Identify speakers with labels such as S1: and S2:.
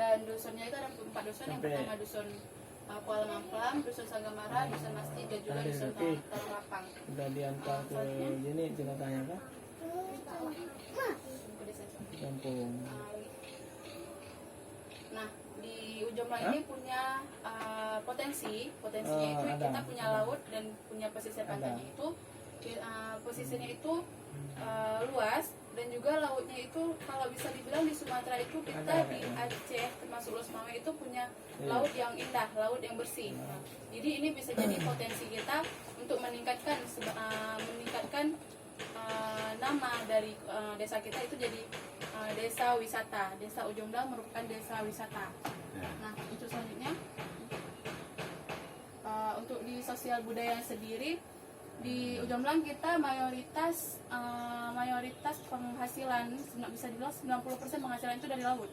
S1: Dan dusunnya itu ada 4 dusun. Yang pertama dusun Kuala Mamplam, dusun Sanggamara, dusun Masti, dan juga dusun Talang Lapang.
S2: Udah diantar ke sini ceritanya kah? Kampung.
S1: Nah, di Ujomlang ini punya potensinya itu kita punya laut dan punya pesisir pantainya itu. Posisinya itu luas, dan juga lautnya itu kalau bisa dibilang di Sumatera itu kita di Aceh termasuk Los Mame itu punya laut yang indah, laut yang bersih. Jadi ini bisa jadi potensi kita untuk meningkatkan nama dari desa kita itu jadi desa wisata. Desa Ujomlang merupakan desa wisata. Nah, untuk selanjutnya untuk di sosial budaya sendiri di Ujomlang kita mayoritas penghasilan bisa dibilang 90% penghasilan itu dari laut.